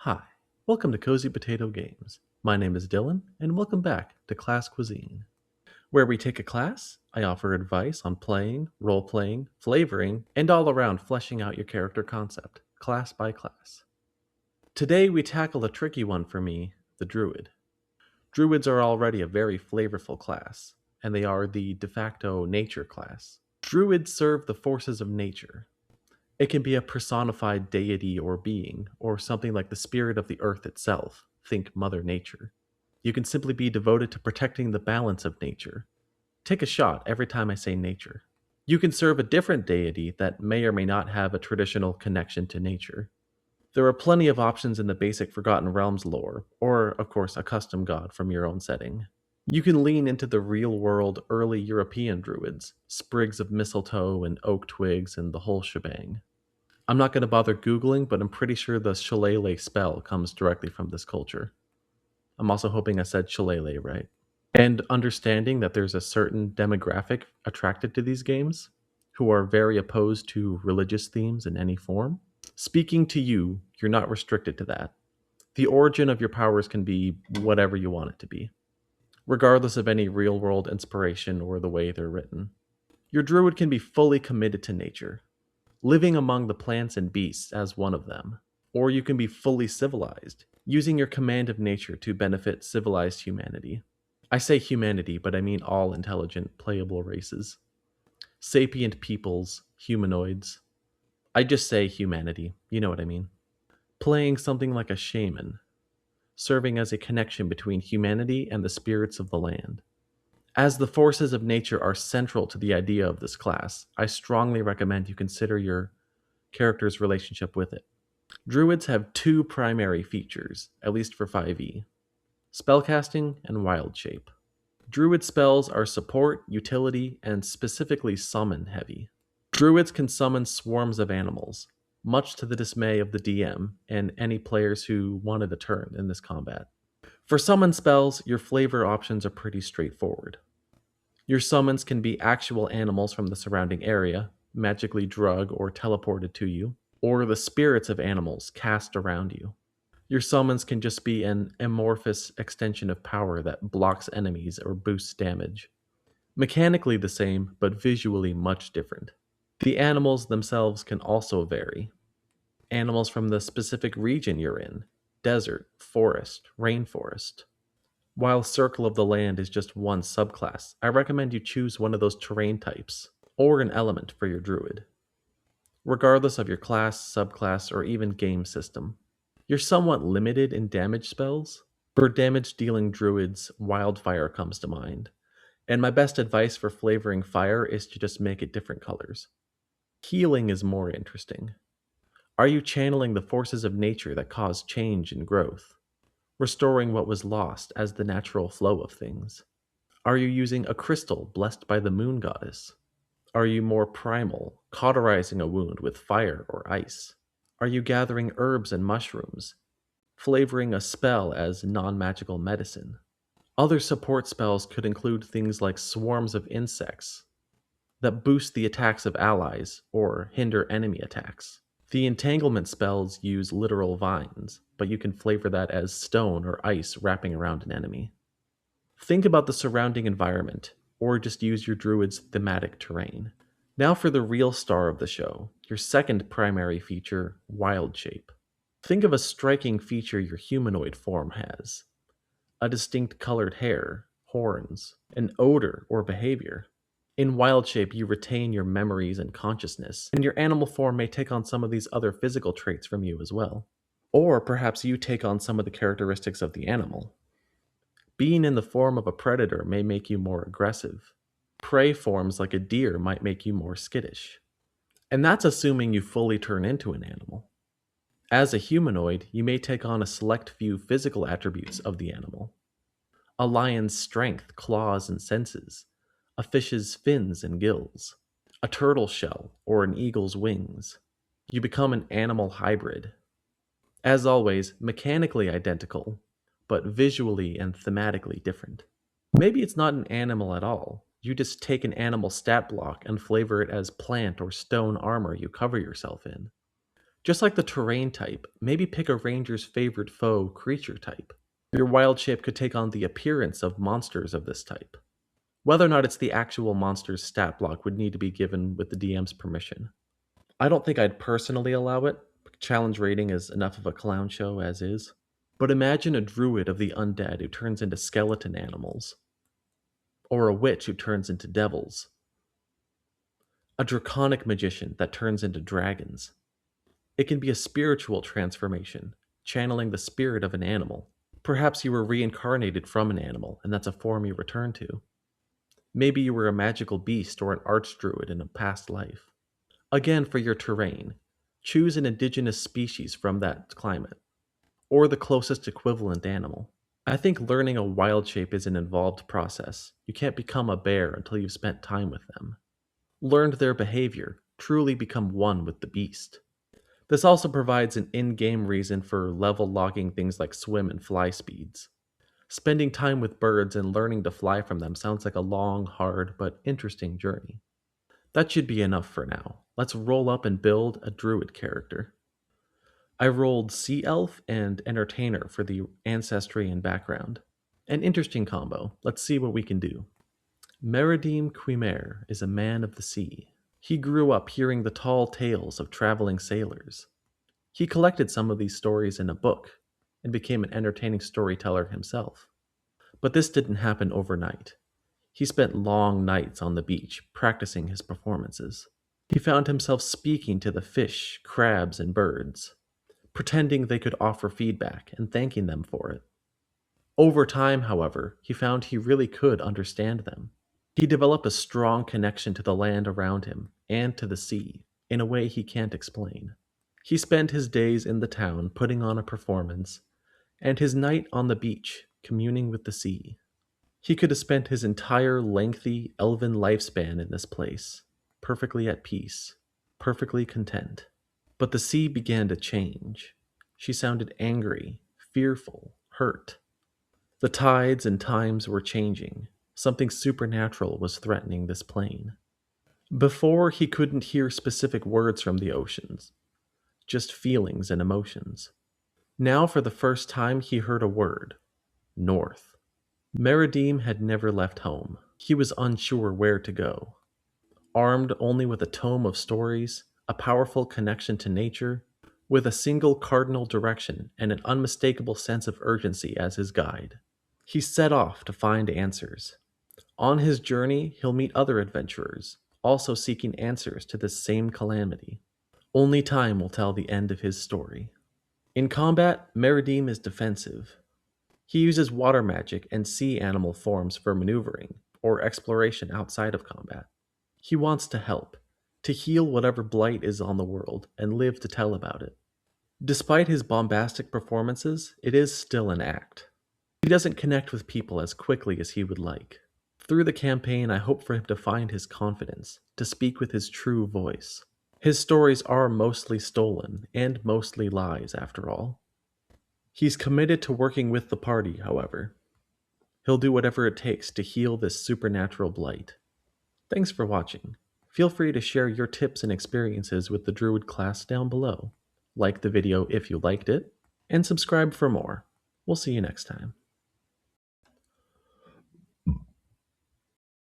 Hi, welcome to Cozy Potato Games. My name is Dylan, and welcome back to Class Cuisine. Where we take a class, I offer advice on playing, role playing, flavoring, and all around fleshing out your character concept, class by class. Today we tackle a tricky one for me, the Druid. Druids are already a very flavorful class, and they are the de facto nature class. Druids serve the forces of nature. It can be a personified deity or being, or something like the spirit of the earth itself. Think Mother Nature. You can simply be devoted to protecting the balance of nature. Take a shot every time I say nature. You can serve a different deity that may or may not have a traditional connection to nature. There are plenty of options in the basic Forgotten Realms lore, or, of course, a custom god from your own setting. You can lean into the real world early European druids, sprigs of mistletoe and oak twigs and the whole shebang. I'm not going to bother Googling, but I'm pretty sure the shillelagh spell comes directly from this culture. I'm also hoping I said shillelagh right. And understanding that there's a certain demographic attracted to these games who are very opposed to religious themes in any form. Speaking to you, you're not restricted to that. The origin of your powers can be whatever you want it to be, regardless of any real world inspiration or the way they're written. Your druid can be fully committed to nature, living among the plants and beasts as one of them. Or you can be fully civilized, using your command of nature to benefit civilized humanity. I say humanity, but I mean all intelligent, playable races. Sapient peoples, humanoids. I just say humanity, you know what I mean. Playing something like a shaman, serving as a connection between humanity and the spirits of the land. As the forces of nature are central to the idea of this class, I strongly recommend you consider your character's relationship with it. Druids have two primary features, at least for 5e: spellcasting and wild shape. Druid spells are support, utility, and specifically summon heavy. Druids can summon swarms of animals, much to the dismay of the DM and any players who wanted a turn in this combat. For summon spells, your flavor options are pretty straightforward. Your summons can be actual animals from the surrounding area, magically drug or teleported to you, or the spirits of animals cast around you. Your summons can just be an amorphous extension of power that blocks enemies or boosts damage. Mechanically the same, but visually much different. The animals themselves can also vary. Animals from the specific region you're in: desert, forest, rainforest. While Circle of the Land is just one subclass, I recommend you choose one of those terrain types, or an element for your druid. Regardless of your class, subclass, or even game system, you're somewhat limited in damage spells. For damage dealing druids, Wildfire comes to mind, and my best advice for flavoring fire is to just make it different colors. Healing is more interesting. Are you channeling the forces of nature that cause change and growth, restoring what was lost as the natural flow of things? Are you using a crystal blessed by the moon goddess? Are you more primal, cauterizing a wound with fire or ice? Are you gathering herbs and mushrooms, flavoring a spell as non magical medicine? Other support spells could include things like swarms of insects that boost the attacks of allies or hinder enemy attacks. The entanglement spells use literal vines, but you can flavor that as stone or ice wrapping around an enemy. Think about the surrounding environment, or just use your druid's thematic terrain. Now for the real star of the show, your second primary feature, wild shape. Think of a striking feature your humanoid form has: a distinct colored hair, horns, an odor or behavior. In wild shape, you retain your memories and consciousness, and your animal form may take on some of these other physical traits from you as well. Or perhaps you take on some of the characteristics of the animal. Being in the form of a predator may make you more aggressive. Prey forms like a deer might make you more skittish. And that's assuming you fully turn into an animal. As a humanoid, you may take on a select few physical attributes of the animal: a lion's strength, claws, and senses, a fish's fins and gills, a turtle shell, or an eagle's wings. You become an animal hybrid. As always, mechanically identical, but visually and thematically different. Maybe it's not an animal at all. You just take an animal stat block and flavor it as plant or stone armor you cover yourself in. Just like the terrain type, maybe pick a ranger's favorite foe creature type. Your wild shape could take on the appearance of monsters of this type. Whether or not it's the actual monster's stat block would need to be given with the DM's permission. I don't think I'd personally allow it. Challenge rating is enough of a clown show as is. But imagine a druid of the undead who turns into skeleton animals, or a witch who turns into devils, a draconic magician that turns into dragons. It can be a spiritual transformation, channeling the spirit of an animal. Perhaps you were reincarnated from an animal, and that's a form you return to. Maybe you were a magical beast or an archdruid in a past life. Again, for your terrain, choose an indigenous species from that climate, or the closest equivalent animal. I think learning a wild shape is an involved process. You can't become a bear until you've spent time with them. Learned their behavior, truly become one with the beast. This also provides an in-game reason for level logging things like swim and fly speeds. Spending time with birds and learning to fly from them sounds like a long, hard, but interesting journey. That should be enough for now. Let's roll up and build a druid character. I rolled Sea Elf and Entertainer for the ancestry and background. An interesting combo. Let's see what we can do. Meridim Quimer is a man of the sea. He grew up hearing the tall tales of traveling sailors. He collected some of these stories in a book and became an entertaining storyteller himself. But this didn't happen overnight. He spent long nights on the beach practicing his performances. He found himself speaking to the fish, crabs, and birds, pretending they could offer feedback and thanking them for it. Over time, however, he found he really could understand them. He developed a strong connection to the land around him and to the sea in a way he can't explain. He spent his days in the town putting on a performance, and his night on the beach communing with the sea. He could have spent his entire lengthy elven lifespan in this place, perfectly at peace, perfectly content. But the sea began to change. She sounded angry, fearful, hurt. The tides and times were changing. Something supernatural was threatening this plane. Before, he couldn't hear specific words from the oceans, just feelings and emotions. Now, for the first time, he heard a word: north. Meridim had never left home. He was unsure where to go. Armed only with a tome of stories, a powerful connection to nature, with a single cardinal direction and an unmistakable sense of urgency as his guide, he set off to find answers. On his journey, he'll meet other adventurers, also seeking answers to this same calamity. Only time will tell the end of his story. In combat, Meridim is defensive. He uses water magic and sea animal forms for maneuvering or exploration outside of combat. He wants to help, to heal whatever blight is on the world and live to tell about it. Despite his bombastic performances, it is still an act. He doesn't connect with people as quickly as he would like. Through the campaign, I hope for him to find his confidence, to speak with his true voice. His stories are mostly stolen, and mostly lies, after all. He's committed to working with the party, however. He'll do whatever it takes to heal this supernatural blight. Thanks for watching. Feel free to share your tips and experiences with the Druid class down below. Like the video if you liked it, and subscribe for more. We'll see you next time.